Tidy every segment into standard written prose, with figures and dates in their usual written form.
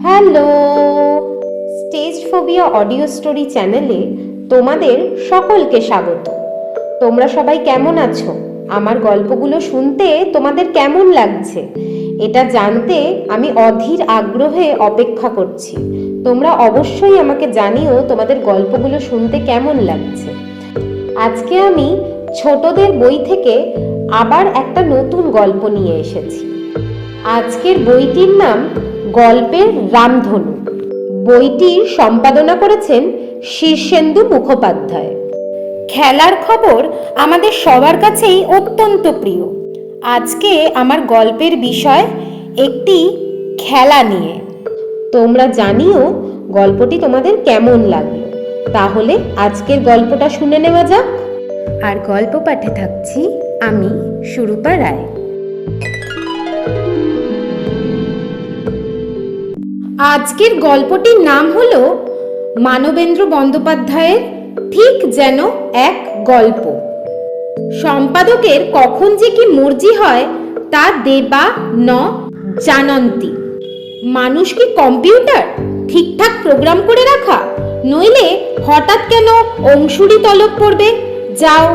Hello, stage phobia audio story চ্যানেলে তোমাদের সকলকে স্বাগত। তোমরা সবাই কেমন আছো? আমার গল্পগুলো শুনতে তোমাদের কেমন লাগছে এটা জানতে আমি অধীর আগ্রহে অপেক্ষা করছি। তোমরা অবশ্যই আমাকে জানিও তোমাদের গল্পগুলো শুনতে কেমন লাগছে। আজকে আমি ছোটদের বই থেকে আবার একটা নতুন গল্প নিয়ে এসেছি। আজকের বইটির নাম গল্পের রামধনু। বইটির সম্পাদনা করেছেন শীর্ষেন্দু মুখোপাধ্যায়। খেলার খবর আমাদের সবার কাছেই অত্যন্ত প্রিয়। আজকে আমার গল্পের বিষয় একটি খেলা নিয়ে। তোমরা জানিও গল্পটি তোমাদের কেমন লাগলো। তাহলে আজকের গল্পটা শুনে নেওয়া যাক। আর গল্প পাঠে থাকছি আমি সুরূপা রায়। আজকের গল্পটির নাম হলো মানবেন্দ্র বন্দ্যোপাধ্যায়ের ঠিক যেন এক গল্প। সম্পাদকের কখন যে কি মর্জি হয় তা দেবা ন জানন্তি। মানুষ কি কম্পিউটার ঠিকঠাক প্রোগ্রাম করে রাখা? নইলে হঠাৎ কেন অংশুরই তলব পড়বে? যাও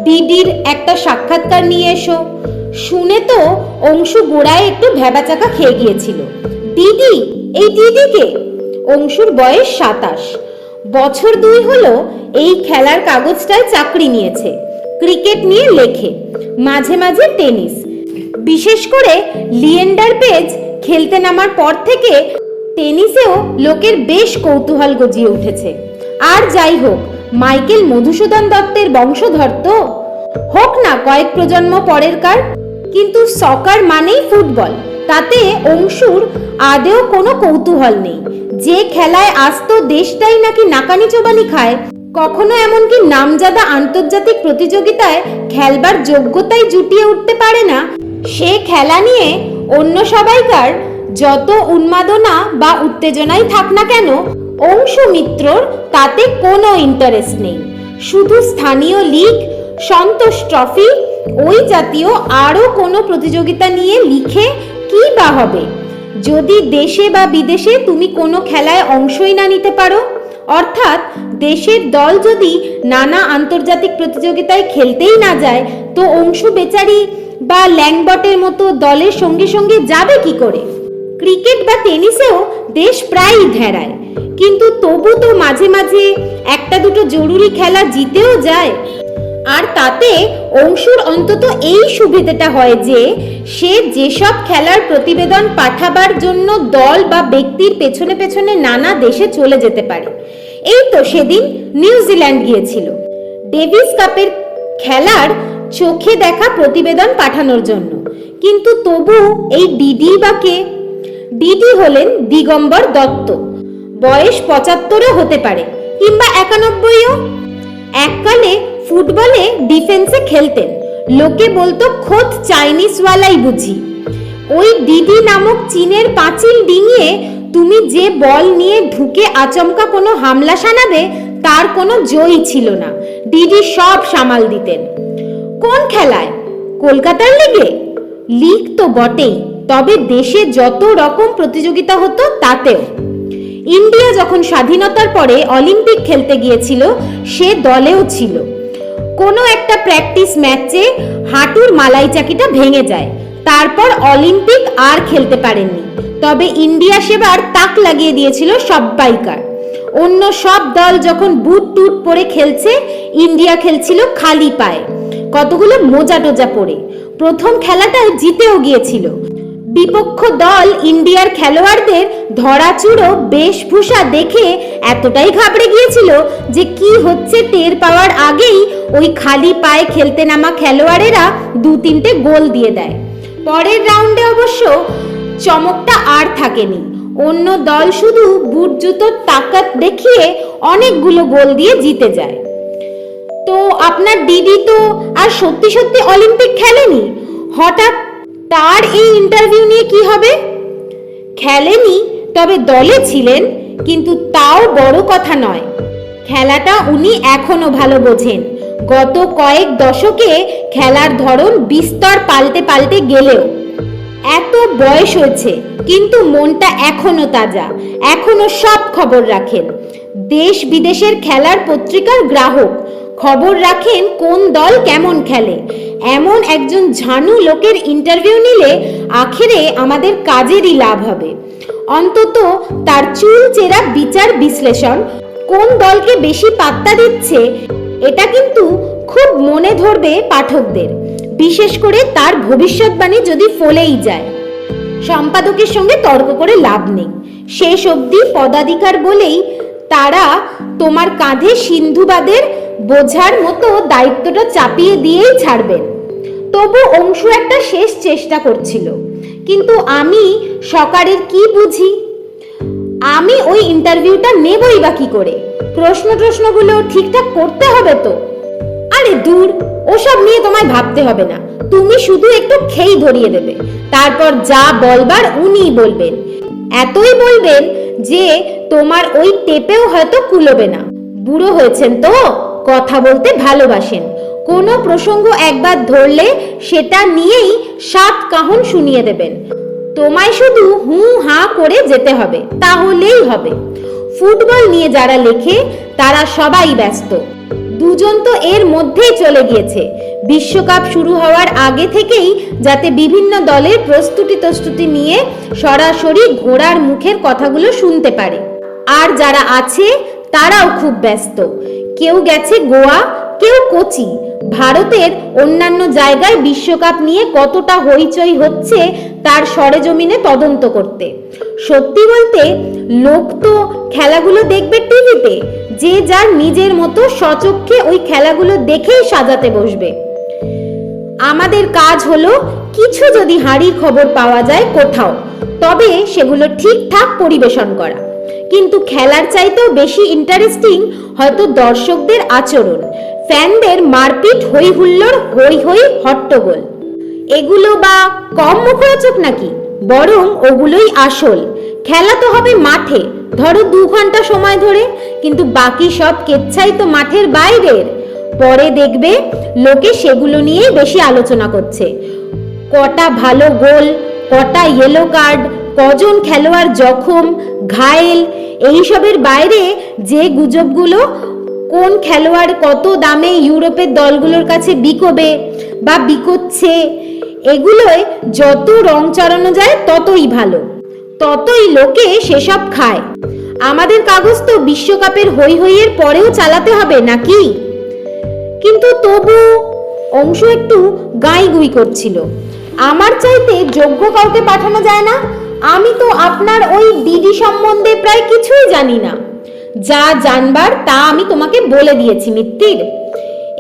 দিদির একটা সাক্ষাৎকার নিয়ে এসো। শুনে তো অংশু গোড়ায় একটু ভ্যাবাচাকা খেয়ে গিয়েছিল। দিদি? এই দিদিকে? অংশুর বয়স 27, বছর 2 হলো এই খেলার কাগজটায় চাকরি নিয়েছে। ক্রিকেট নিয়ে লেখে, মাঝে মাঝে টেনিস। বিশেষ করে লিয়েন্ডার পেজ খেলতে নামার পর থেকে টেনিসেও লোকের বেশ কৌতূহল গজিয়ে উঠেছে। আর যাই হোক, মাইকেল মধুসূদন দত্তের বংশধর তো, হোক না কয়েক প্রজন্ম পরের কার। কিন্তু সকার মানেই ফুটবল, তাতে অংশুর আদেও কোনো কৌতূহল নেই। যে খেলায় আসতো দেশটাই নাকি নাকানি চোবানি খায়, কখনো এমনকি নামজাদা আন্তর্জাতিক প্রতিযোগিতায় খেলবার যোগ্যতাই জুটিয়ে উঠতে পারে না, সে খেলা নিয়ে অন্য সবাইকার যত উন্মাদনা বা উত্তেজনাই থাক না কেন, অংশু মিত্রর তাতে কোনো ইন্টারেস্ট নেই। শুধু স্থানীয় লীগ, সন্তোষ ট্রফি, ওই জাতীয় আরও কোনো প্রতিযোগিতা নিয়ে লিখে কি বা হবে যদি দেশে বা বিদেশে তুমি কোনো খেলায় অংশই না নিতে পারো। অর্থাৎ দেশের দল যদি নানা আন্তর্জাতিক প্রতিযোগিতায় খেলতেই না যায়, তো অংশু বেচারি বা ল্যাংবটের মতো দলের সঙ্গে সঙ্গে যাবে কি করে? ক্রিকেট বা টেনিসেও দেশ প্রায়ই ধেরায়, কিন্তু তবু তো মাঝে মাঝে একটা দুটো জরুরি খেলা জিতেও যায়। আর তাতে অংশুর অন্তত এই সুবিধাটা হয় যে সে যেসব খেলার প্রতিবেদন পাঠাবার জন্য দল বা ব্যক্তির পেছনে পেছনে নানা দেশে চলে যেতে পারে। এই তো সেদিন নিউজিল্যান্ড গিয়েছিল ডেভিস কাপের খেলার চোখে দেখা প্রতিবেদন পাঠানোর জন্য। কিন্তু তবু এই ডিডি বা কে? ডিডি হলেন দিগম্বর দত্ত। বয়স 75ও হতে পারে, কিংবা 91ও। এককালে ফুটবলে ডিফেন্সে খেলতেন। লোকে বলতো খোদ চাইনিজওয়ালাই বুঝি। ওই ডিডি নামক চীনের পাঁচিল ডিঙিয়ে তুমি যে বল নিয়ে ঢুকে আচমকা কোনো হামলা শানাবে, তার কোনো জয়ই ছিল না। ডিডি সব সামাল দিতেন। কোন খেলায়? কলকাতার লিগে? লিগ তো বটেই, তবে দেশে যত রকম প্রতিযোগিতা হতো তাতেও। ইন্ডিয়া যখন স্বাধীনতার পরে অলিম্পিক খেলতে গিয়েছিল, সে দলেও ছিল। কোনো একটা প্র্যাকটিস ম্যাচে হাঁটুর মালাই চাকিটা ভেঙে যায়, তারপর অলিম্পিক আর খেলতে পারেননি। তবে ইন্ডিয়া সেবার তাক লাগিয়ে দিয়েছিল সব্বাইকার। অন্য সব দল যখন বুট টুট পরে খেলছে, ইন্ডিয়া খেলছিল খালি পায়ে, কতগুলো মোজা টোজা পরে। প্রথম খেলাটায় জিতেও গিয়েছিল। বিপক্ষ দল ইন্ডিয়ার খেলোয়াড়দের ধরাচুড়ো বেশভূষা দেখে এতটাই ঘাবড়ে গিয়েছিল যে কি হচ্ছে টের পাওয়ার আগেই ওই খালি পায়ে খেলতে নামা খেলোয়াড়েরা 2-3টে গোল দিয়ে দেয়। পরের রাউন্ডে অবশ্য চমকটা আর থাকেনি। অন্য দল শুধু বুট জুতোর তাকাত দেখিয়ে অনেকগুলো গোল দিয়ে জিতে যায়। তো আপনার দিদি তো আর সত্যি সত্যি অলিম্পিক খেলেনি। হঠাৎ তার এই ইন্টারভিউ নিয়ে কি হবে? খেলেনি, তবে দলে ছিলেন, কিন্তু তাও বড় কথা নয়। খেলাটা উনি এখনো ভালো বোঝেন। গত কয়েক দশকে খেলার ধরন বিস্তর পাল্টে পাল্টে গেলেও এত বয়স হয়েছে কিন্তু মনটা এখনো তাজা, এখনো সব খবর রাখেন। দেশ বিদেশের খেলার পত্রিকার গ্রাহক, খবর রাখেন কোন দল কেমন খেলে। এমন একজন ঝানু লোকের ইন্টারভিউ নিলে আখেরে আমাদের কাজেরই লাভ হবে। অন্তত তার চুল চেরা বিচার বিশ্লেষণ, কোন দলকে বেশি পাত্তা দিচ্ছে, এটা কিন্তু খুব মনে ধরবে পাঠকদের, বিশেষ করে তার ভবিষ্যৎবাণী যদি ফলেই যায়। সম্পাদকের সঙ্গে তর্ক করে লাভ নেই, শেষ অবধি পদাধিকার বলেই তারা তোমার কাঁধে সিন্ধুবাদের বোঝার মতো দায়িত্বটা চাপিয়ে দিয়েই ছাড়বেন। তবু অংশু একটা শেষ চেষ্টা করছিল, কিন্তু আমি সকারের কি বুঝি? আমি ওই ইন্টারভিউটা নেবই বা কি করে? প্রশ্নগুলো ঠিকঠাক করতে হবে তো। আরে দূর, ওসব নিয়ে তোমায় ভাবতে হবে না, তুমি শুধু একটু খেই ধরিয়ে দেবে, তারপর যা বলবার উনিই বলবেন। এতই বলবেন যে তোমার ওই টেপেও হয়তো কুলোবে না। বুড়ো হয়েছেন তো, কথা বলতে ভালোবাসেন, কোনো প্রসঙ্গ একবার ধরলে সেটা নিয়েই 7 কাহন শুনিয়ে দেবেন। তোমায় শুধু হু হা করে যেতে হবে, তাহলেই হবে। ফুটবল নিয়ে যারা লেখে তারা সবাই ব্যস্ত, দুজন তো এর মধ্যেই চলে গিয়েছে বিশ্বকাপ শুরু হওয়ার আগে থেকেই, যাতে বিভিন্ন দলের প্রস্তুতি নিয়ে সরাসরি ঘোড়ার মুখের কথাগুলো শুনতে পারে। আর যারা আছে তারাও খুব ব্যস্ত, কেউ গেছে গোয়া, কেউ কোচি। ভারতের অন্যান্য জায়গায় বিশ্বকাপ নিয়ে কতটা হইচই হচ্ছে তার সরেজমিনে তদন্ত করতে। সত্যি বলতে লোক তো খেলাগুলো দেখবে টিভিতে, যে যার নিজের মতো সচক্ষে ওই খেলাগুলো দেখেই সাজাতে বসবে। আমাদের কাজ হলো কিছু যদি হাঁড়ির খবর পাওয়া যায় কোথাও, তবে সেগুলো ঠিকঠাক পরিবেশন করা। কিন্তু খেলার চাইতেও বেশি ইন্টারেস্টিং হয়তো দর্শকদের আচরণ, ফ্যানদের মারপিট, হই হুল্লোড়, হই হই হট্টগোল। এগুলো বা কম মুখরোচক নাকি? বরং ওগুলোই আসল। খেলা তো হবে মাঠে, ধরো 2 ঘন্টা সময় ধরে, কিন্তু বাকি সব কেচ্ছাই তো মাঠের বাইরের। পরে দেখবে লোকে সেগুলো নিয়েই বেশি আলোচনা করছে। কটা ভালো গোল, কটা ইয়েলো কার্ড, কজন খেলোয়াড় জখম, ঘায়েল, এইসবের বাইরে যে গুজবগুলো কোন খেলোয়াড় কত দামে ইউরোপের দলগুলোর কাছে বিকোবে বা বিকোচ্ছে, এগুলোয় যত রং চড়ানো যায় ততই ভালো, ততই লোকে সেসব খায়। আমাদের কাগজ তো বিশ্বকাপের হই হইয়ের পরেও চালাতে হবে নাকি? কিন্তু তবু অংশ একটু গাঁইগুই করছিল। আমার চাইতে যোগ্য কাউকে পাঠানো যায় না? আমি তো আপনার ওই দিদি সম্বন্ধে প্রায় কিছুই জানি না। যা জানবার তা আমি তোমাকে বলে দিয়েছি মিত্তির।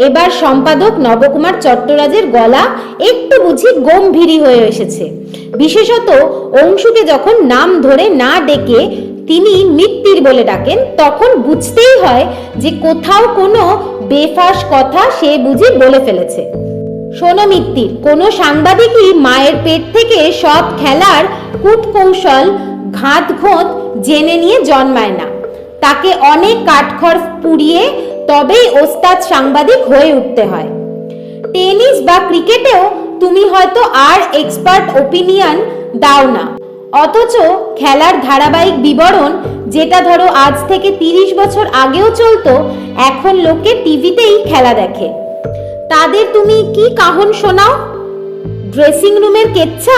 এবার সম্পাদক নবকুমার চট্টরাজের গলা একটু বুঝি গম্ভীরী হয়ে এসেছে, বিশেষত অংশুকে যখন নাম ধরে না ডেকে তিনি মিত্তির বলে ডাকেন, তখন বুঝতেই হয় যে কোথাও কোনো বেফাস কথা সে বুঝি বলে ফেলেছে। শোনো মিত্তির, কোনো সাংবাদিকই মায়ের পেট থেকে সব খেলার কূটকৌশল ঘাত ঘোঁত জেনে নিয়ে জন্মায় না। তাকে অনেক কাঠখড় পুড়িয়ে তবেই ওস্তাদ সাংবাদিক হয়ে উঠতে হয়। টেনিস বা ক্রিকেটেও তুমি হয়তো আর এক্সপার্ট ওপিনিয়ন দাও না, অথচ খেলার ধারাবাহিক বিবরণ, যেটা ধরো আজ থেকে 30 বছর আগেও চলতো, এখন লোকে টিভিতেই খেলা দেখে। তাদের তুমি কি কাহন শোনাও? ড্রেসিং রুমের কেচ্ছা,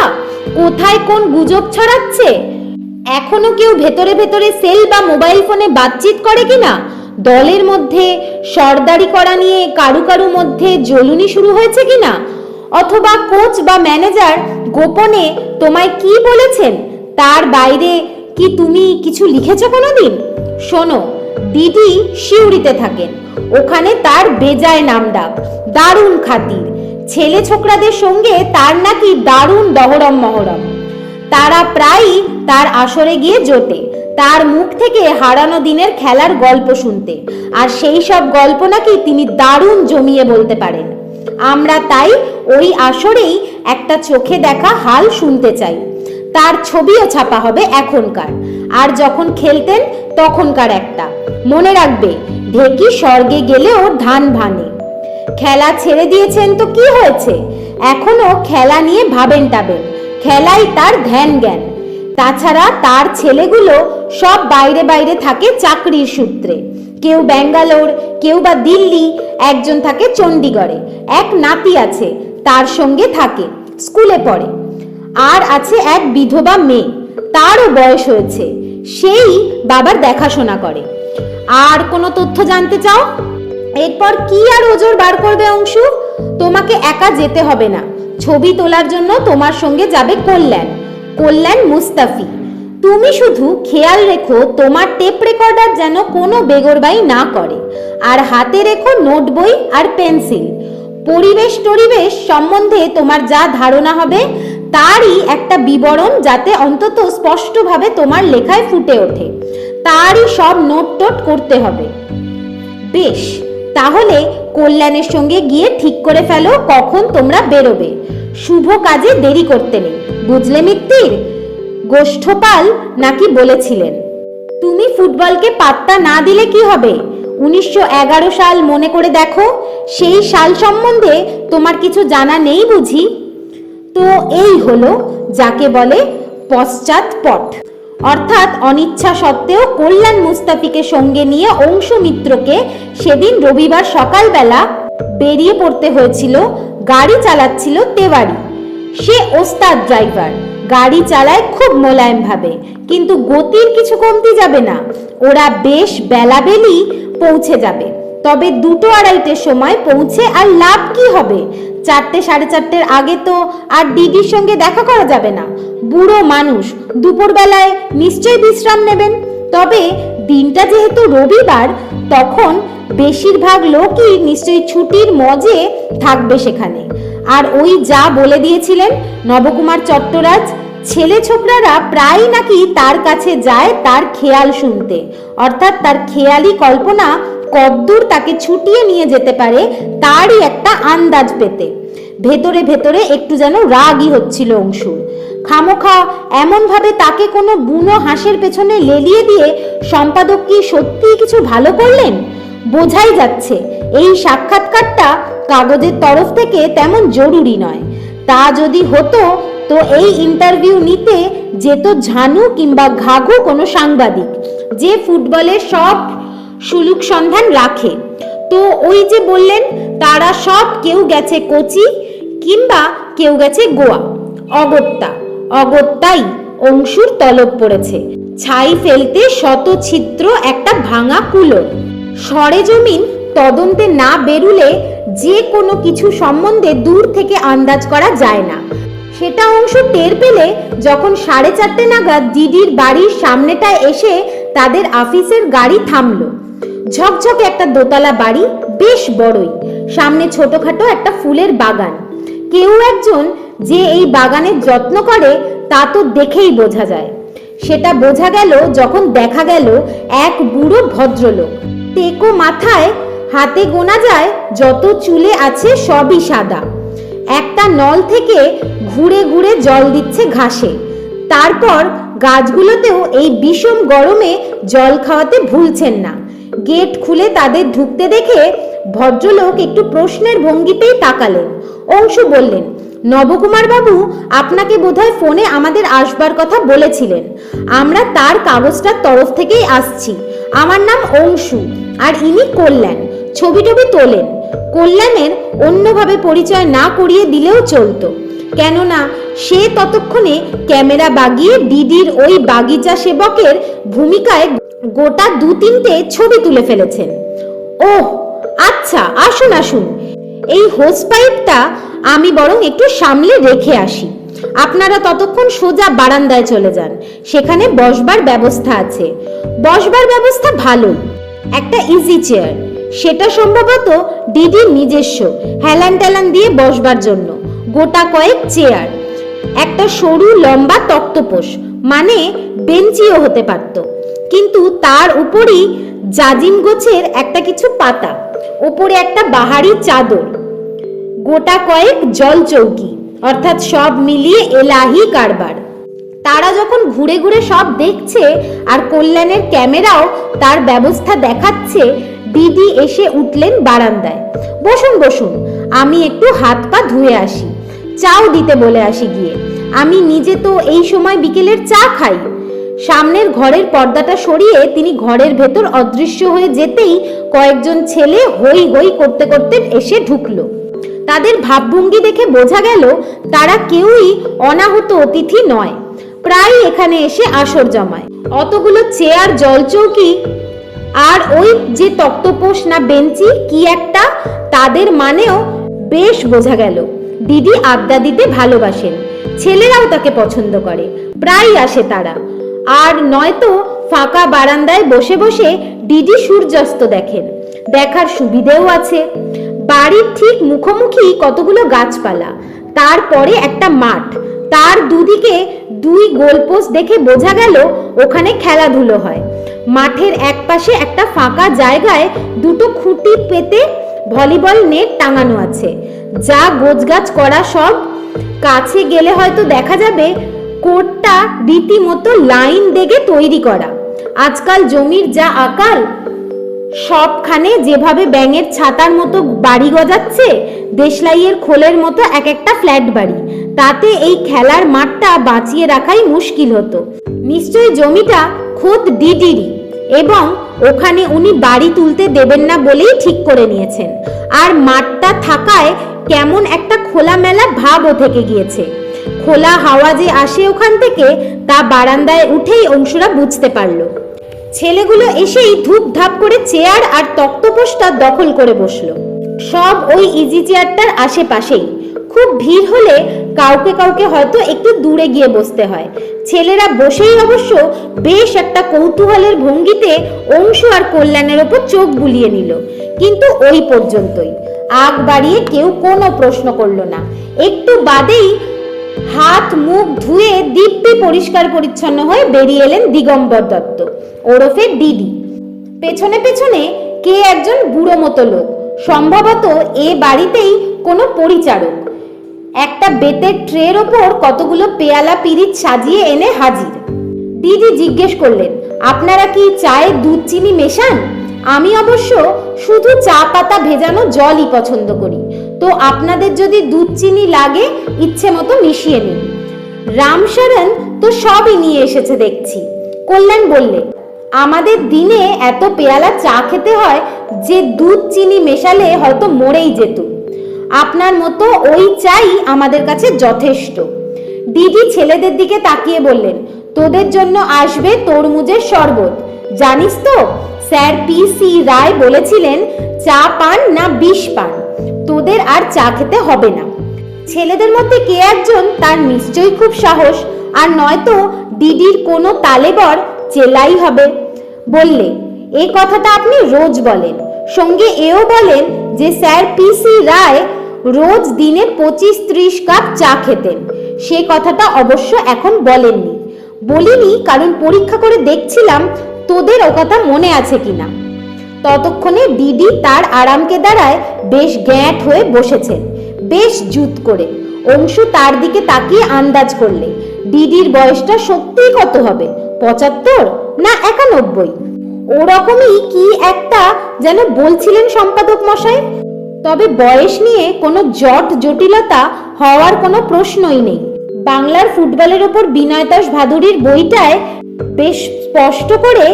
কোথায় কোন গুজব ছড়াচ্ছে, এখনো কেউ ভেতরে ভেতরে সেল বা মোবাইল ফোনে বাতচিত করে কিনা, দলের মধ্যে সর্দারি করা নিয়ে কারু মধ্যে জ্বলুনি শুরু হয়েছে কিনা, অথবা কোচ বা ম্যানেজার গোপনে তোমায় কি বলেছেন, তার বাইরে কি তুমি কিছু লিখেছো কোনোদিন? শোনো, দিদি শিউরিতে থাকেন, ওখানে তার বেজায় নামডাক, দারুণ খাতির, ছেলে ছোকরাদের সঙ্গে তার নাকি দারুণ দহরম মহরম। তারা প্রায়ই তার আসরে গিয়ে জোটে, তার মুখ থেকে হারানো দিনের খেলার গল্প শুনতে, আর সেই সব গল্প নাকি তিনি দারুণ জমিয়ে বলতে পারেন। আমরা তাই ওই আসরেই একটা চোখে দেখা হাল শুনতে চাই। তার ছবিও ছাপা হবে এখনকার, আর যখন খেলতেন তখনকার একটা। মনে রাখবে, ঢেকি স্বর্গে গেলেও ধান ভানে। খেলা ছেড়ে দিয়েছেন তো কি হয়েছে, এখনো খেলা নিয়ে ভাবেন টাবেন, খেলাই তার ধ্যান জ্ঞান। তাছাড়া তার ছেলেগুলো সব বাইরে বাইরে থাকে চাকরির সূত্রে, কেউ ব্যাঙ্গালোর, কেউ বা দিল্লি, একজন থাকে চণ্ডীগড়ে। এক নাতি আছে, তার সঙ্গে থাকে, স্কুলে পড়ে। আর আছে এক বিধবা মেয়ে, তারও বয়স হয়েছে, সেই বাবার দেখাশোনা করে। আর কোনো তথ্য জানতে চাও? এরপর কি আর ওজোর বার করবে অংশু? তোমাকে একা যেতে হবে না, ছবি তোলার জন্য তোমার সঙ্গে যাবে কল্যাণ মুস্তাফি। তুমি শুধু খেয়াল রেখো তোমার টেপ রেকর্ডার যেন কোনো বেগরবাই না করে, আর হাতে রেখো নোট বই আর পেন্সিল। পরিবেশ সম্বন্ধে তোমার যা ধারণা হবে তারই একটা বিবরণ, যাতে অন্তত স্পষ্টভাবে তোমার লেখায় ফুটে ওঠে, তারই সব নোট টোট করতে হবে। বেশ, তাহলে কল্যাণের সঙ্গে গিয়ে ঠিক করে ফেলো কখন তোমরা বেরোবে। শুভ কাজে দেরি করতে নেই, বুঝলে মিত্তির? গোষ্ঠপাল নাকি বলেছিলেন, তুমি ফুটবলকে পাত্তা না দিলে কি হবে? 1911 সাল মনে করে দেখো, সেই সাল সম্বন্ধে তোমার কিছু জানা নেই বুঝি? তো এই হলো যাকে বলে পশ্চাৎপট। অর্থাৎ অনিচ্ছা সত্ত্বেও কল্যাণ মুস্তাফিকে সঙ্গে নিয়ে অংশু মিত্রকে সেদিন রবিবার সকালবেলা বেরিয়ে পড়তে হয়েছিল। গাড়ি চালাচ্ছিল তেওয়ারি, সে ওস্তাদ ড্রাইভার, গাড়ি চালায় খুব মোলায়েম ভাবে, কিন্তু গতির কিছু কমতি যাবে না। ওরা বেশ বেলাবেলি পৌঁছে যাবে, তবে 2-2:30 সময় পৌঁছে আর লাভ কি হবে? 4-4:30 আগে তো আর দিদির সঙ্গে দেখা করা যাবে না। বুড়ো মানুষ, দুপুরবেলায় নিশ্চয়ই বিশ্রাম নেবেন। তবে দিনটা যেহেতু রবিবার, তখন বেশিরভাগ লোকই নিশ্চয়ই ছুটির মজে থাকবে সেখানে। আর ওই যা বলে দিয়েছিলেন নবকুমার চট্টরাজ, ছেলে ছোকরারা প্রায় নাকি তার কাছে যায় তার খেয়াল শুনতে, অর্থাৎ তার খেয়ালি কল্পনা কদ্দূর তাকে ছুটিয়ে নিয়ে যেতে পারে তারই একটা আন্দাজ পেতে। ভেতরে ভেতরে একটু যেন রাগই হচ্ছিল অংশুর। খামোখা এমনভাবে তাকে কোনো বুনো হাঁসের পেছনে লেলিয়ে দিয়ে সম্পাদক কি সত্যিই কিছু ভালো করলেন? বোঝাই যাচ্ছে এই সাক্ষাৎকারটা কাগজের তরফ থেকে তেমন জরুরি নয়। তা যদি হতো তো এই ইন্টারভিউ নিতে যেত ঝানু কিংবা ঘাঘু কোনো সাংবাদিক, যে ফুটবলের সব সুলুক সন্ধান রাখে। তো ওই যে বললেন, তারা সব কেউ গেছে কোচি কিংবা কেউ গেছে গোয়া। অগত্যাই অংশুর তলব পড়েছে, ছাই ফেলতে শত ছিদ্র একটা ভাঙা কুলোর। সরেজমিন তদন্তে না বেরুলে যে কোনো কিছু সম্বন্ধে দূর থেকে আন্দাজ করা যায় না। সেটা অংশ টের পেলে যখন 4:30 নাগাদ দিদির বাড়ির সামনেটায় এসে তাদের অফিসের গাড়ি থামলো। ঝকঝকে একটা দোতলা বাড়ি, বেশ বড়ই, সামনে ছোটখাটো একটা ফুলের বাগান। কেউ একজন যে এই বাগানের যত্ন করে তা তো দেখেই বোঝা যায়। সেটা বোঝা গেল যখন দেখা গেল এক বুড়ো ভদ্রলোক, টেকো মাথায়, হাতে গোনা যায় যত চুলে আছে সবই সাদা, একটা নল থেকে ঘুরে ঘুরে জল দিচ্ছে ঘাসে। তারপর গাছগুলোতেও এই বিষম গরমে জল খাওয়াতে ভুলছেন না। গেট খুলে তাদের ঢুকতে দেখে ভদ্রলোক একটু প্রশ্নের ভঙ্গিতেই তাকালেন। অংশু বললেন, নবকুমার বাবু আপনাকে বোধহয় ফোনে আমাদের আসবার কথা বলেছিলেন। আমরা তার কাগজটার তরফ থেকেই আসছি। আমার নাম অংশু, আর ইনি কল্যাণ। ছবি টবি তোলেন। কল্যাণের অন্যভাবে পরিচয় না করিয়ে দিলেও চলতো, কেননা সে ততক্ষণে ক্যামেরা বাগিয়ে দিদির ওই বাগিচা সেবকের ভূমিকায় গোটা 2-3টে ছবি তুলে ফেলেছেন। ওহ আচ্ছা, আসুন আসুন, এই হোস পাইপটা আমি বরং একটু সামলে রেখে আসি। আপনারা ততক্ষণ সোজা বারান্দায় চলে যান, সেখানে বসবার ব্যবস্থা আছে। বসবার ব্যবস্থা ভালোই, একটা ইজি চেয়ার, সেটা সম্ভবত দিদির নিজস্ব, হেলান টেলান দিয়ে বসবার জন্য গোটা কয়েক চেয়ার, একটা সরু লম্বা তক্তপোষ, মানে বেঞ্চিও হতে পারত, কিন্তু তার উপরই জাজিম গোছের একটা কিছু পাতা, উপরে একটা বাহারি চাদর, গোটা কয়েক জল চৌকি, অর্থাৎ সব মিলিয়ে এলাহি কারবার। তারা যখন ঘুরে ঘুরে সব দেখছে আর কল্যাণের ক্যামেরাও তার ব্যবস্থা দেখাচ্ছে, দিদি এসে উঠলেন বারান্দায়। বসুন বসুন, আমি একটু হাত পা ধুয়ে আসি, চাও দিতে বলে আসি গিয়ে। আমি নিজে তো এই সময় বিকেলের চা খাই। সামনের ঘরের পর্দাটা সরিয়ে তিনি ঘরের ভেতর অদৃশ্য হয়ে যেতেই কয়েকজন ছেলে হই হই করতে করতে এসে ঢুকলো। তাদের ভাবভঙ্গি দেখে বোঝা গেল তারা কেউই অনাহত অতিথি নয়, প্রায় এখানে এসে আসর জমায়। অতগুলো চেয়ার, জলচৌকি আর ওই যে তক্তপোষ না বেঞ্চি কি একটা, তাদের মানেও বেশ বোঝা গেল। দিদি আড্ডা দিতে ভালোবাসেন, ছেলেরাও তাকে পছন্দ করে, প্রায় আসে তারা। আর নয়তো ফাঁকা বারান্দায় বসে বসে দিদি সূর্যাস্ত দেখেন, দেখার সুবিধেও আছে। বাড়ির ঠিক মুখোমুখি কতগুলো গাছপালা, তারপরে একটা মাঠ, তার দুদিকে দুই গোলপোস্ট দেখে বোঝা গেল ওখানে খেলাধুলো হয়। মাঠের এক পাশে একটা ফাঁকা জায়গায় দুটো খুঁটি পেতে ভলিবল নেট টাঙানো আছে, যা গোছগাছ করা সব। কাছে গেলে হয়তো দেখা যাবে কোর্টটা রীতিমতো লাইন দেগে তৈরি করা। আজকাল জমির যা আকাল, সবখানে যেভাবে ব্যাঙের ছাতার মতো বাড়ি গজাচ্ছে, দেশলাইয়ের খোলের মতো এক একটা ফ্ল্যাট বাড়ি, তাতে এই খেলার মাঠটা বাঁচিয়ে রাখাই মুশকিল হতো। নিশ্চয়ই জমিটা খোদ ডিডিরই, এবং ওখানে উনি বাড়ি তুলতে দেবেন না বলেই ঠিক করে নিয়েছেন। আর মাঠটা থাকায় কেমন একটা খোলামেলা ভাবও থেকে গিয়েছে। খোলা হাওয়া যে আসে ওখান থেকে, তা বারান্দায় উঠেই অংশুরা বুঝতে পারলো। ছেলেগুলো এসেই ধূপ ধাপ করে চেয়ার আর তক্তপোষটা দখল করে বসলো, সব ওই ইজি চেয়ারটার আশেপাশেই। খুব ভিড় হলে কাউকে কাউকে হয়তো একটু দূরে গিয়ে বসতে হয়। ছেলেরা বসেই অবশ্য বেশ একটা কৌতূহলের ভঙ্গিতে অংশু আর কল্যাণের ওপর চোখ বুলিয়ে নিল, কিন্তু ওই পর্যন্তই। আগ বাড়িয়ে কেউ কোনো প্রশ্ন করলো না। একটু বাদেই হাত মুখ ধুয়ে দিব্যি পরিষ্কার পরিচ্ছন্ন হয়ে বেরিয়ে এলেন দিগম্বর দত্ত ওরফে ডিডি। পেছনে পেছনে কে একজন বুড়ো মতো লোক, সম্ভবত এ বাড়িতেই কোনো পরিচারক। একটা বেতের ট্রের ওপর কতগুলো পেয়ালা পিরিচ সাজিয়ে এনে হাজির। দিদি জিজ্ঞেস করলেন, আপনারা কি চায়ে দুধ চিনি মেশান? আমি অবশ্য শুধু চা পাতা ভেজানো জলই পছন্দ করি, তো আপনাদের যদি দুধ চিনি লাগে ইচ্ছে মতো মিশিয়ে নিন। রামশরণ তো সবই নিয়ে এসেছে দেখছি। কল্যাণ বললে, আমাদের দিনে এত পেয়ালা চা খেতে হয় যে দুধ চিনি মেশালে হয়তো মরেই যেত। আপনার মতো ওই চাই আমাদের কাছে যথেষ্ট। দিদি ছেলেদের দিকে তাকিয়ে বললেন, তোদের জন্য আসবে তরমুজের শরবত। জানিস তো, স্যার পি.সি. রায় বলেছিলেন চা পান না বিষ পান, তোদের আর চা খেতে হবে না। ছেলেদের মধ্যে কে একজন, তার নিশ্চয়ই খুব সাহস, আর নয়তো দিদির কোনো তালেবর চেলাই হবে, বললে, এই কথাটা আপনি রোজ বলেন। সঙ্গে এও বলেন যে স্যার পি.সি. রায় রোজ দিনে 25-30 কাপ চা খেতেন। সে কথাটা অবশ্য এখন বলেননি। বলিনি কারণ পরীক্ষা করে দেখছিলাম তোদের ও কথা মনে আছে কিনা। ততক্ষণে দিদি তার আরামকে দাঁড়ায় বেশ গ্যাঁট হয়ে বসেছেন, বেশ জুত করে। অংশু তার দিকে তাকিয়ে আন্দাজ করলে দিদির বয়সটা সত্যিই কত হবে, 75 না 91? ওরকমই কি একটা যেন বলছিলেন সম্পাদক মশাই। তবে বয়স নিয়ে কোনো জট জটিলতা হওয়ার কোনো প্রশ্নই নেই। বাংলার ফুটবলের ওপর বিনয় দাস ভাদুড়ির বইটায় বেশ স্পষ্ট করে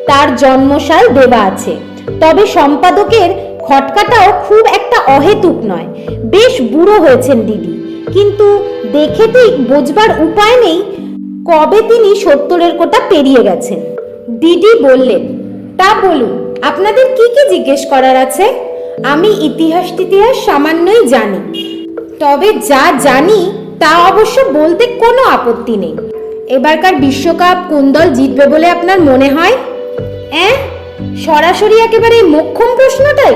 তার জন্মসাল দেওয়া আছে। তবে সম্পাদকের খটকাটাও খুব একটা অহেতুক নয়। বেশ বুড়ো হয়েছেন দিদি, কিন্তু দেখে ঠিক বোঝবার উপায় নেই কবে তিনি 70-এর কোটা পেরিয়ে গেছেন। দিদি বললেন, তা বলুন, আপনাদের কি কি জিজ্ঞেস করার আছে? আমি ইতিহাস সামান্যই জানি, তবে যা জানি তা অবশ্য বলতে কোনো আপত্তি নেই। এবারকার বিশ্বকাপ কোন দল জিতবে বলে আপনার মনে হয়? সরাসরি একেবারে মোক্ষম প্রশ্নটাই।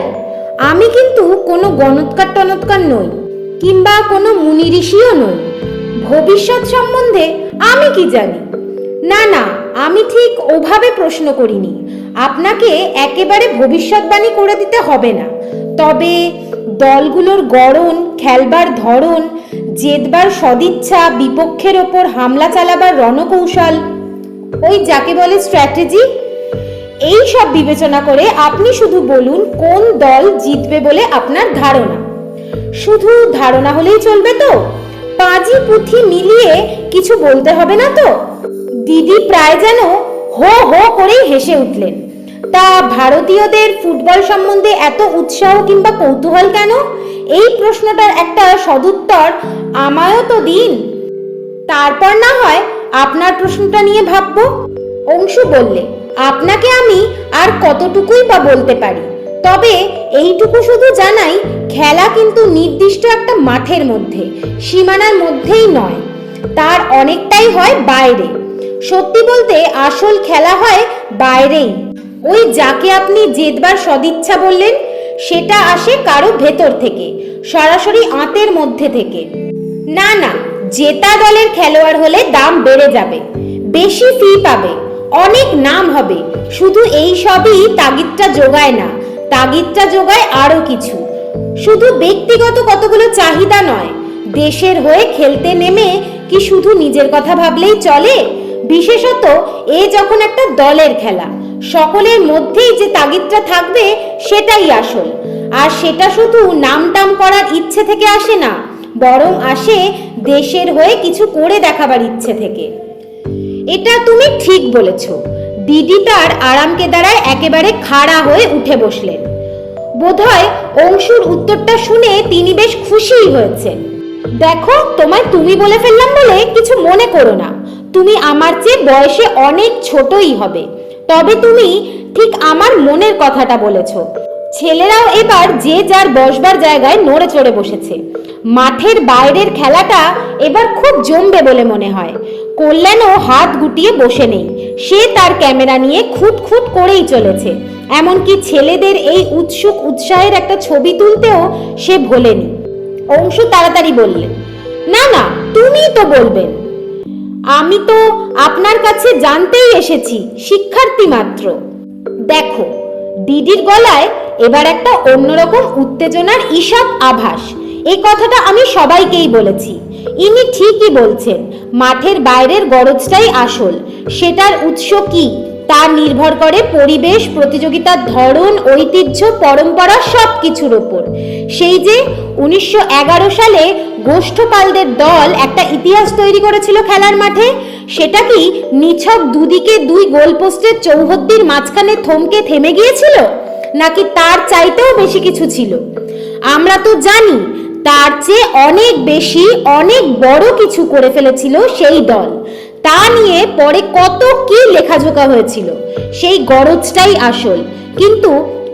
আমি কিন্তু কোনো গণৎকার টনৎকার নই, কিংবা কোনো মুনি ঋষিও নই। ভবিষ্যৎ সম্বন্ধে আমি কি জানি? না না, আমি ঠিক ওভাবে প্রশ্ন করিনি। আপনাকে একেবারে ভবিষ্যৎবাণী করে দিতে হবে না, তবে দলগুলোর গড়ন, খেলবার ধরন, জেতবার সদিচ্ছা, বিপক্ষের ওপর হামলা চালাবার রণকৌশল, ওই যাকে বলে স্ট্র্যাটেজি, এই সব বিবেচনা করে আপনি শুধু বলুন কোন দল জিতবে বলে আপনার ধারণা। শুধু ধারণা হলেই চলবে তো? পাঁজি পুঁথি মিলিয়ে কিছু বলতে হবে না তো? দিদি প্রায় যেন হো হো করেই হেসে উঠলেন। তা ভারতীয়দের ফুটবল সম্বন্ধে এত উৎসাহ কিংবা কৌতূহল কেন? এই প্রশ্নটার একটা সদুত্তর আমায়ও তো দিন, তারপর না হয় আপনার প্রশ্নটা নিয়ে ভাববো। অংশু বললে, আপনাকে আমি আর কতটুকুই বা বলতে পারি, তবে এইটুকু শুধু জানাই, খেলা কিন্তু নির্দিষ্ট একটা মাঠের মধ্যে, সীমানার মধ্যেই নয়, তার অনেকটাই হয় বাইরে। সত্যি বলতে আসল খেলা হয় বাইরেই। ওই যাকে আপনি জেতবার সদিচ্ছা বললেন, সেটা আসে কারো ভেতর থেকে, সরাসরি আঁতের মধ্যে থেকে। না না, জেতা দলের খেলোয়াড় হলে দাম বেড়ে যাবে, বেশি ফি পাবে, অনেক নাম হবে, শুধু এই সবই তাগিদটা যোগায় না, তাগিদটা যোগায় আরো কিছু। শুধু ব্যক্তিগত কতগুলো চাহিদা নয়, দেশের হয়ে খেলতে নেমে কি শুধু নিজের কথা ভাবলেই চলে? বিশেষত এ যখন একটা দলের খেলা, সকলের মধ্যেই যে তাগিদটা থাকবে সেটাই আসল। আর সেটা শুধু নামটাম করার ইচ্ছে থেকে আসে না, বরং আসে দেশের হয়ে কিছু করে দেখাবার ইচ্ছে থেকে। এটা তুমি ঠিক বলেছ। দিদি তার আরামকে দ্বারায় একেবারে খাড়া হয়ে উঠে বসলেন। বোধহয় অংশুর উত্তরটা শুনে তিনি বেশ খুশিই হয়েছেন। দেখো, তোমায় তুমি বলে ফেললাম বলে কিছু মনে করো না, তুমি আমার চেয়ে বয়সে অনেক ছোটই হবে, তবে তুমি ঠিক আমার মনের কথাটা বলেছ। ছেলেরাও এবার যে যার বসবার জায়গায় নড়ে চড়ে বসেছে। মাঠের বাইরের খেলাটা এবার খুব জমবে বলে মনে হয়। কল্যাণও হাত গুটিয়ে বসে নেই, সে তার ক্যামেরা নিয়ে খুঁত খুঁত করেই চলেছে। এমনকি ছেলেদের এই উৎসুক উৎসাহের একটা ছবি তুলতেও সে ভোলেনি। অংশু তাড়াতাড়ি বললেন, না না, তুমিই তো বলবেন। আমি তো আপনার কাছে জানতেই এসেছি, শিক্ষার্থী মাত্র। দেখো, দিদির গলায় এবার একটা অন্যরকম উত্তেজনার ঈষৎ আভাস। এই কথাটা আমি সবাইকেই বলেছি, ইনি ঠিকই বলছেন, মাঠের বাইরের গরজটাই আসল। সেটার উৎস কি তা নির্ভর করে পরিবেশ, প্রতিযোগিতার ধরন, ঐতিহ্য, পরম্পরা সব কিছুর ওপর। সেই যে 1911 সালে গোষ্ঠপালদের দল একটা ইতিহাস তৈরি করেছিল খেলার মাঠে, সেটা কি নিছক দুদিকে দুই গোলপোস্টের চৌহদ্দির মাঝখানে থমকে থেমে গিয়েছিল, নাকি তার চাইতেও বেশি কিছু ছিল? আমরা তো জানি তার চেয়ে অনেক বেশি, অনেক বড় কিছু করে ফেলেছিল সেই দল। তা নিয়ে পরে কত কি লেখাজোখা হয়েছিল, সেই গরজটাই আসল। কিন্তু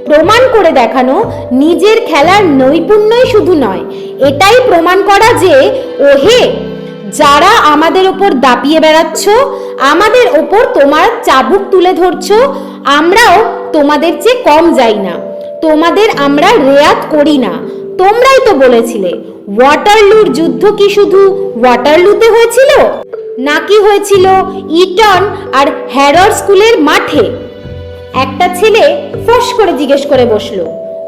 প্রমাণ করে দেখানো, নিজের খেলার নৈপুণ্যই শুধু নয়, এটাই প্রমাণ করা যে ওহে, যারা আমাদের ওপর দাপিয়ে বেড়াচ্ছ, আমাদের ওপর তোমার চাবুক তুলে ধরছো, আমরাও তোমাদের চেয়ে কম যাই না, তোমাদের আমরা রেয়াত করি না। তোমরাই তো বলেছিলে ওয়াটারলুর যুদ্ধ কি শুধু ওয়াটারলুতে হয়েছিল, নাকি হয়েছিল ইটন আর হ্যারর স্কুলের মাঠে? একটা ছেলে ফস করে জিজ্ঞেস করে বসলো,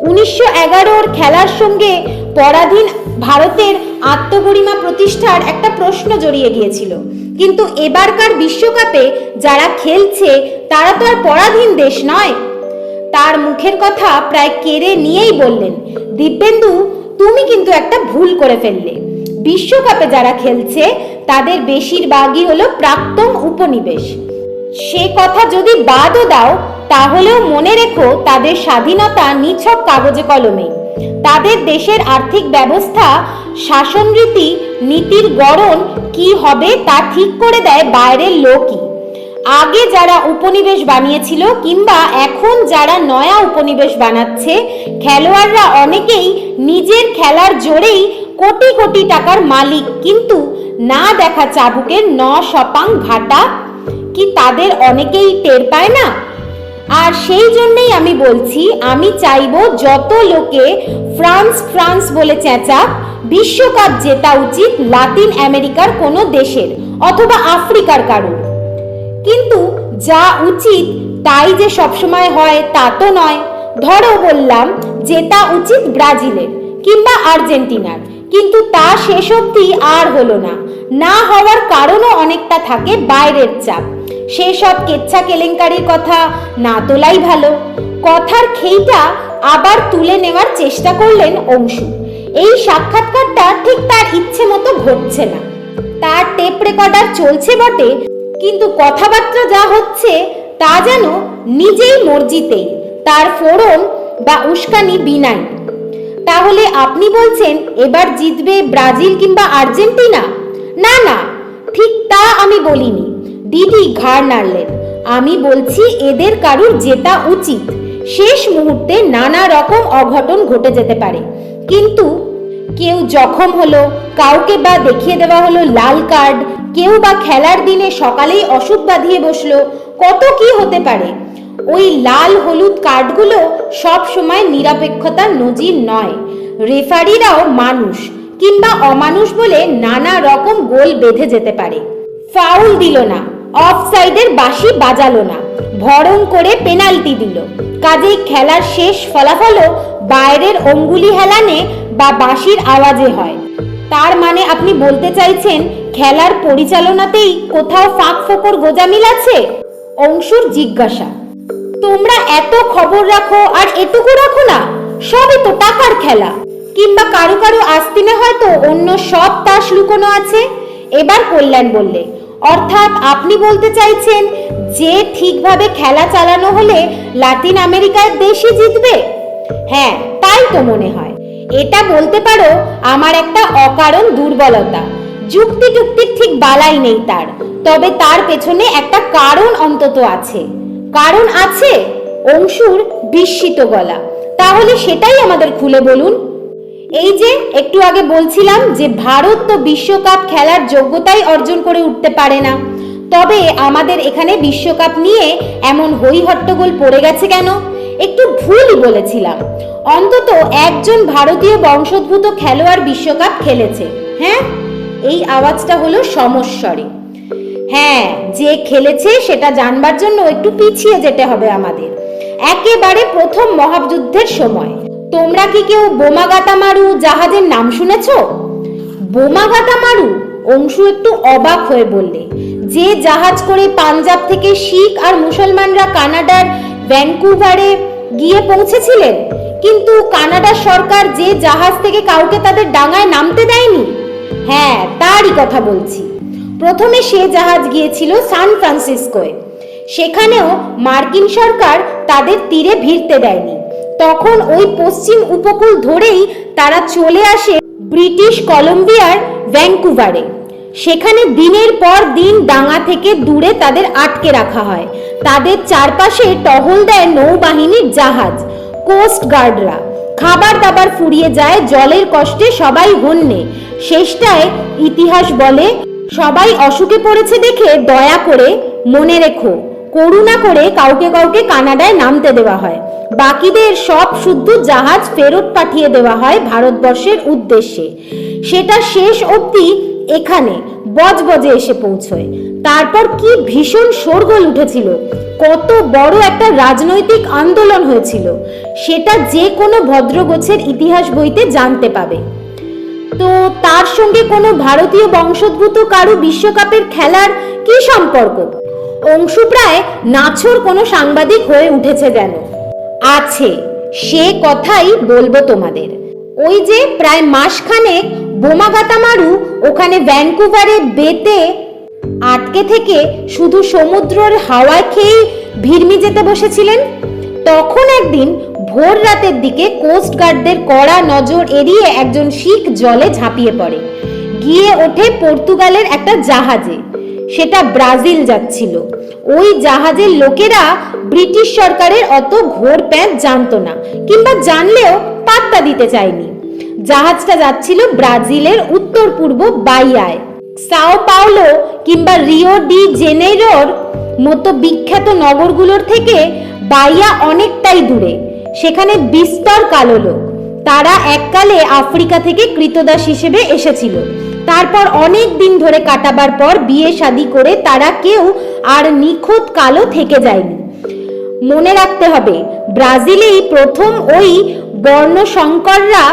1911 খেলার সঙ্গে পরাধীন ভারতের আত্মগরিমা প্রতিষ্ঠার একটা প্রশ্ন জড়িয়ে গিয়েছিল, কিন্তু এবারকার বিশ্বকাপে যারা খেলছে তারা তো আর পরাধীন দেশ নয়। তার মুখের কথা প্রায় কেড়ে নিয়েই বললেন, দিব্যেন্দু, তুমি কিন্তু একটা ভুল করে ফেললে। বিশ্বকাপে যারা খেলছে তাদের বেশিরভাগই হলো প্রাক্তন উপনিবেশ। সে কথা যদি বাদও দাও, তাহলেও মনে রেখো তাদের স্বাধীনতা নিছক কাগজে কলমে। তাদের দেশের আর্থিক ব্যবস্থা, শাসনরীতি, নীতির গড়ন কি হবে তা ঠিক করে দেয় বাইরের লোকই। আগে যারা উপনিবেশ বানিয়েছিল কিংবা এখন যারা নয়া উপনিবেশ বানাচ্ছে, খেলোয়াড়রা অনেকেই নিজের খেলার জোরেই কোটি কোটি টাকার মালিক, কিন্তু না দেখা চাবুকের 9 শতাং ঘাটা কি তাদের অনেকেই টের পায় না? আর সেই জন্যই আমি বলছি, আমি চাইবো যত লোকে ফ্রান্স ফ্রান্স বলে চেঁচাক, বিশ্বকাপ জেতা উচিত লাতিন আমেরিকার কোনো দেশের অথবা আফ্রিকার কারুর। কিন্তু যা উচিত তাই যে সবসময় হয় তা তো নয়। ধরো বললাম জেতা উচিত ব্রাজিলের কিংবা আর্জেন্টিনার, কিন্তু তা শেষ অবধি আর হলো না। না হওয়ার কারণও অনেকটা থাকে বাইরের চাপ। সেসব কেচ্ছা কেলেঙ্কারির কথা না তোলাই ভালো। কথার খেইটা আবার তুলে নেওয়ার চেষ্টা করলেন অংশু। এই সাক্ষাৎকারটা ঠিক তার ইচ্ছে মতো ঘটছে না। তার টেপ রেকর্ডার চলছে বটে, কিন্তু কথাবার্তা যা হচ্ছে তা যেন নিজেই মর্জিতেই, তার ফোড়ন বা উস্কানি বিনাই। তাহলে আপনি বলছেন এবার জিতবে ব্রাজিল কিংবা আর্জেন্টিনা? না না, ঠিক তা আমি বলিনি। দিদি ঘাড় নাড়লেন। আমি বলছি এদের কারুর জেতা উচিত। শেষ মুহূর্তে নানা রকম অঘটন ঘটে যেতে পারে, কিন্তু কেউ জখম হলো, কাউকে বা দেখিয়ে দেওয়া হলো লাল কার্ড, কেউ বা খেলার দিনে সকালেই অসুখ বাঁধিয়ে বসলো, কত কি হতে পারে। ওই লাল হলুদ কার্ডগুলো সব সময় নিরপেক্ষতার নজির নয়। রেফারিরাও মানুষ কিংবা অমানুষ বলে নানা রকম গোল বেঁধে যেতে পারে। ফাউল দিল না, অফসাইডের বাঁশি বাজালো না, ভরং করে পেনাল্টি দিল, কাজেই খেলার শেষ ফলাফলও বাইরের অঙ্গুলি হেলানে বা বাঁশির আওয়াজে হয়। তার মানে আপনি বলতে চাইছেন খেলার পরিচালনাতেই কোথাও ফাঁক ফোকর গোজামিল আছে? অংশুর জিজ্ঞাসা। তোমরা এত খবর রাখো আর এটুকু রাখো না? সবই তো টাকার খেলা। কিংবা কারো কারো আস্তিনে হয়তো অন্য সব তাস লুকোনো আছে। এবার কল্যাণ বললে, অর্থাৎ আপনি বলতে চাইছেন যে ঠিকভাবে খেলা চালানো হলে লাতিন আমেরিকার দেশই জিতবে? হ্যাঁ, তাই তো মনে হয়। এটা বলতে পারো আমার একটা অকারণ দুর্বলতা। যুক্তি টুক্তি ঠিক বালাই নেই তার, তবে তার পেছনে একটা কারণ অন্তত আছে। কারণ আছে? অংশুর বিস্মিত গলা। তাহলে সেটাই আমাদের খুলে বলুন। এই যে একটু আগে বলছিলাম যে ভারত তো বিশ্বকাপ খেলার যোগ্যতাই অর্জন করে উঠতে পারে না, তবে আমাদের এখানে বিশ্বকাপ নিয়ে এমন হই হট্টগোল পড়ে গেছে কেন? একটু ভুলই বলেছিলাম। অন্তত একজন ভারতীয় বংশোদ্ভূত খেলোয়াড় বিশ্বকাপ খেলেছে। হ্যাঁ, এই আওয়াজটা হলো সমস্বরে। হ্যাঁ, যে খেলেছে সেটা জানবার জন্য একটু পিছিয়ে যেতে হবে আমাদের, একেবারে প্রথম মহাযুদ্ধের সময়। তোমরা কি কেউ বোমাগাতামারু জাহাজের নাম শুনেছ? বোমাগাতামারু? অংশু একটু অবাক হয়ে বললে, যে জাহাজ করে পাঞ্জাব থেকে শিখ আর মুসলমানরা কানাডার ভ্যানকুভারে গিয়ে পৌঁছেছিলেন, কিন্তু কানাডা সরকার যে জাহাজ থেকে কাউকে তাদের ডাঙায় নামতে দেয়নি। হ্যাঁ, তারই কথা বলছি। প্রথমে সে জাহাজ গিয়েছিল সান ফ্রান্সিসকোয়। সেখানেও মার্কিন সরকার তাদের তীরে ভিড়তে দেয়নি। তখন ওই পশ্চিম উপকূল ধরেই তারা চলে আসে ব্রিটিশ কলম্বিয়ার ভ্যানকুভারে। সেখানে দিনের পর দিন ডাঙা থেকে দূরে তাদের আটকে রাখা হয়। তাদের চারপাশে টহল দেয় নৌবাহিনীর জাহাজ, কোস্ট গার্ডরা। খাবার দাবার ফুরিয়ে যায়, জলের কষ্টে সবাই হন্যে। শেষটায় ইতিহাস বলে, সবাই অসুখে পড়েছে দেখে দয়া করে, মনে রেখো, করুণা করে কাউকে কাউকে কানাডায় নামতে দেওয়া হয়। বাকিদের সব শুদ্ধ জাহাজ ফেরত পাঠিয়ে দেওয়া হয় ভারতবর্ষের উদ্দেশ্যে। সেটা শেষ অবধি এখানে বজবজে এসে পৌঁছয়। তারপর কি ভীষণ শোরগোল উঠেছিল, কত বড় একটা রাজনৈতিক আন্দোলন হয়েছিল, সেটা যে কোনো ভদ্রগোছের ইতিহাস বইতে জানতে পাবে। তো তার সঙ্গে কোনো ভারতীয় বংশোদ্ভূত কারো বিশ্বকাপের খেলার কি সম্পর্ক? অংশু প্রায় নাছোড় কোনো সাংবাদিক হয়ে উঠেছে যেন। আছে, সে কথাই বলবো তোমাদের। ওই যে প্রায় মাসখানেক বোমাগাতামারু ওখানে ভ্যানকুভারে বেতে আটকে থেকে শুধু সমুদ্রের হাওয়ায় খেয়েই ভিড়মি যেতে বসেছিলেন। তখন একদিন ভোর রাতের দিকে কোস্ট গার্ডদের কড়া নজর এড়িয়ে একজন শিখ জলে ঝাঁপিয়ে পড়ে, গিয়ে ওঠে পর্তুগালের একটা জাহাজে। সেটা ব্রাজিল যাচ্ছিল। ওই জাহাজের লোকেরা ব্রিটিশ সরকারের অত ঘোর প্যাঁচ জানতো না, কিংবা জানলেও পাত্তা দিতে চায়নি। জাহাজটা যাচ্ছিল ব্রাজিলের উত্তর পূর্ব বাইয়ায়। সাও পাওলো কিংবা রিও ডি জেনেইরোর মতো বিখ্যাত নগরগুলোর থেকে বাইয়া অনেকটাই দূরে। সেখানে বিস্তর কালো লোক। তারা এককালে আফ্রিকা থেকে কৃতদাস হিসেবে এসেছিল। তারপর অনেক দিন ধরে কাটাবার পর বিয়ে শাদী করে তারা কেউ আর নিখুঁত কালো থেকে যায়নি। মনে রাখতে হবে, ব্রাজিলেই প্রথম ওই বর্ণসংকররা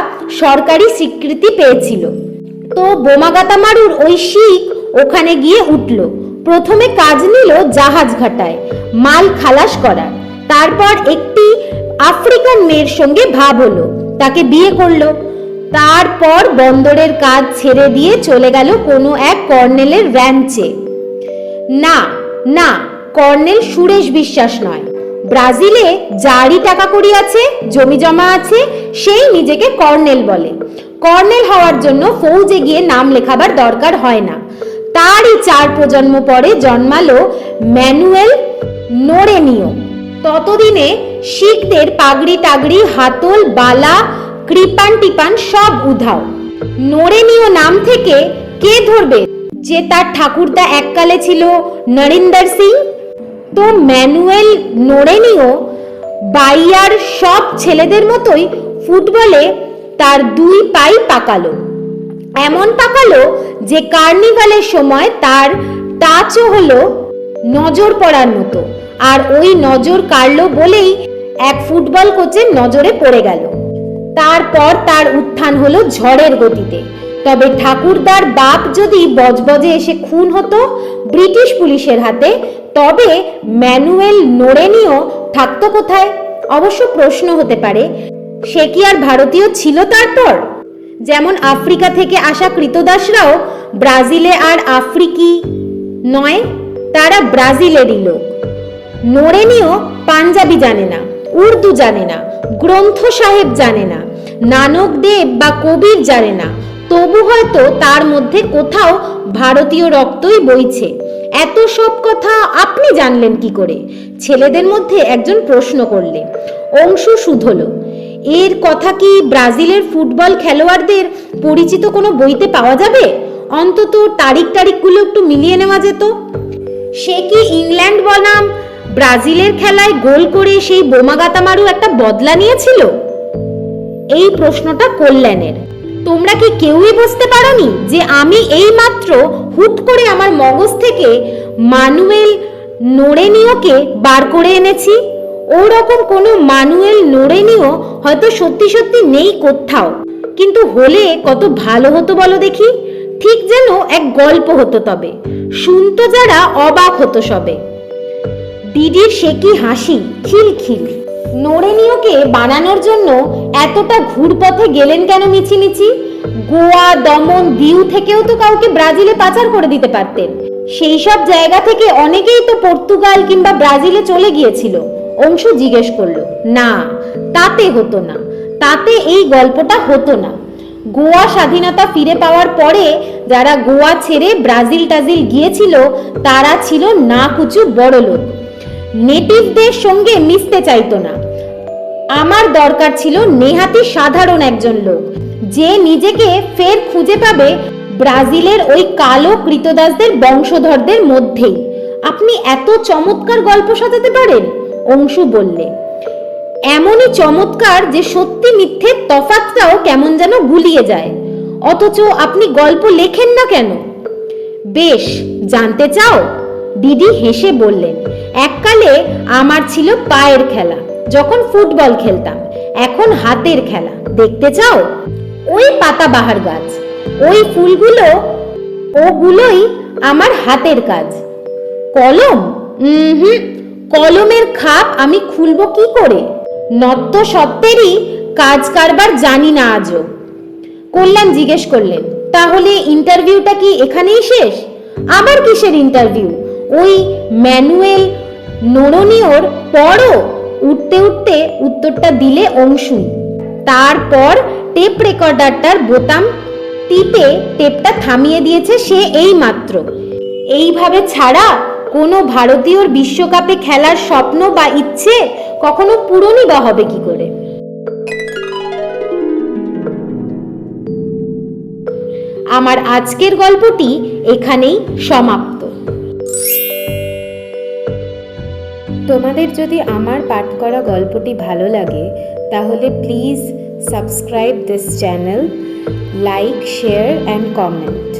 সরকারি স্বীকৃতি পেয়েছিল। তো বোমাগাতামারুর ওই শিখ ওখানে গিয়ে উঠল। প্রথমে কাজ নিল জাহাজ ঘাটায় মাল খালাস করার। তারপর একটি আফ্রিকান মেয়ের সঙ্গে ভাব হলো, তাকে বিয়ে করলো। তারপর বন্দরের কাজ ছেড়ে দিয়ে চলে গেল কোনো এক কর্নেলের র্যাঞ্চে। না না, কর্নেল সুরেশ বিশ্বাস নয়। ব্রাজিলে যারই টাকা কড়ি আছে, জমি জমা আছে, সেই নিজেকে কর্নেল বলে। কর্নেল হওয়ার জন্য ফৌজে গিয়ে নাম লেখাবার দরকার হয় না। তারই 4 প্রজন্ম পরে জন্মালো ম্যানুয়েল নোরেনিও। ততদিনে শিখদের পাগড়ি টাগড়ি, হাতল, বালা, কৃপান টিপান সব উধাও। নোরেনিও নাম থেকে কে ধরবে যে তার ঠাকুরদা এককালে ছিল নরিন্দর সিং? তো ম্যানুয়েল নোরেনিও বাইয়ার সব ছেলেদের মতোই ফুটবলে তার 2 পাই পাকালো। এমন পাকালো যে কার্নিভালের সময় তার টাচও হলো নজর পড়ার মতো। আর ওই নজর কাড়লো বলেই এক ফুটবল কোচের নজরে পড়ে গেল। তারপর তার উত্থান হলো ঝড়ের গতিতে। তবে ঠাকুরদার বাপ যদি বজবজে এসে খুন হতো ব্রিটিশ পুলিশের হাতে, তবে ম্যানুয়েল নোরেনিও থাকতো কোথায়? অবশ্য প্রশ্ন হতে পারে, সে কি আর ভারতীয় ছিল তারপর? যেমন আফ্রিকা থেকে আসা কৃতদাসরাও ব্রাজিলে আর আফ্রিকি নয়, তারা ব্রাজিলেরই লোক। নোরেনিও পাঞ্জাবি জানে না, উর্দু জানে না, গ্রন্থ সাহেব জানে না, নানক দেব বা কবির জানে না, তবু হয়তো তার মধ্যে কোথাও ভারতীয় রক্তই বইছে। এত সব কথা আপনি জানলেন কি করে? ছেলেদের মধ্যে একজন প্রশ্ন করলে। অংশু শুধল, এর কথা কি ব্রাজিলের ফুটবল খেলোয়াড়দের পরিচিত কোনো বইতে পাওয়া যাবে? অন্তত তারিখগুলো একটু মিলিয়ে নেওয়া যেত। সে কি ইংল্যান্ড বনাম ব্রাজিলের খেলায় গোল করে সেই বোমাগাতা মারু একটা বদলা নিয়েছিল? এই প্রশ্নটা কল্যাণের। তোমরা কি কেউই বুঝতে পারোনি যে আমি এই মাত্র হুট করে আমার মগজ থেকে ম্যানুয়েল নোরেনিওকে বার করে এনেছি? ওরকম কোনো ম্যানুয়েল নোরেনিও হয়তো সত্যি সত্যি নেই কোথাও, কিন্তু হলে কত ভালো হতো বলো দেখি। ঠিক যেন এক গল্প হতো, তবে শুনতো যারা অবাক হতো সবে। দিদির সে কি হাসি, খিলখিল। নোরেনিওকে বানানোর জন্য এতটা ঘুরপথে গেলেন কেন মিছিমিছি? গোয়া, দমন, দিউ থেকেও তো কাউকে ব্রাজিলে পাচার করে দিতে পারতেন। সেই সব জায়গা থেকে অনেকেই তো পর্তুগাল কিংবা ব্রাজিলে চলে গিয়েছিল। অংশু জিজ্ঞেস করলো। না, তাতে হতো না, তাতে এই গল্পটা হতো না। গোয়া স্বাধীনতা ফিরে পাওয়ার পরে যারা গোয়া ছেড়ে ব্রাজিল টাজিল গিয়েছিল তারা ছিল না কুচু বড় লোক, নেটিভদের সঙ্গে মিশতে চাইতো না। আমার দরকার ছিল নেহাতি সাধারণ একজন লোক, যে নিজেকে ফের খুঁজে পাবে ব্রাজিলের ওই কালো কৃতদাসদের বংশধরদের মধ্যেই। আপনি এত চমৎকার গল্প সাজাতে পারেন, অংশু বললে। এমনই চমৎকার যে সত্যি মিথ্যে তফাৎটাও কেমন যেন গুলিয়ে যায়। অথচ আপনি গল্প লেখেন না কেন? বেশ, জানতে চাও? দিদি হেসে বললেন, এককালে আমার ছিল পায়ের খেলা, যখন ফুটবল খেলতাম। এখন হাতের খেলা। দেখতে চাও? ওই পাতাবাহার গাছ, ওই ফুলগুলো, ওগুলোই আমার হাতের কাজ। কলম? কলমের খাপ আমি খুলবো কি করে? নত্য সত্ত্বেরই কাজ কারবার জানি না আজও। কল্যাণ জিজ্ঞেস করলেন, তাহলে ইন্টারভিউটা কি এখানেই শেষ? আবার কিসের ইন্টারভিউ? ওই ম্যানুয়েল নোরেনিওর পরও? উঠতে উঠতে উত্তরটা দিলে অংশুই। তারপর টেপ রেকর্ডারটার বোতাম টিপে টেপটা থামিয়ে দিয়েছে সে এই মাত্র। এইভাবে ছাড়া কোনো ভারতীয়র বিশ্বকাপে খেলার স্বপ্ন বা ইচ্ছে কখনো পূরণই বা হবে কি করে? আমার আজকের গল্পটি এখানেই সমাপ্ত। তোমাদের যদি আমার পাঠ করা গল্পটি ভালো লাগে তাহলে please subscribe this channel, like, share and comment.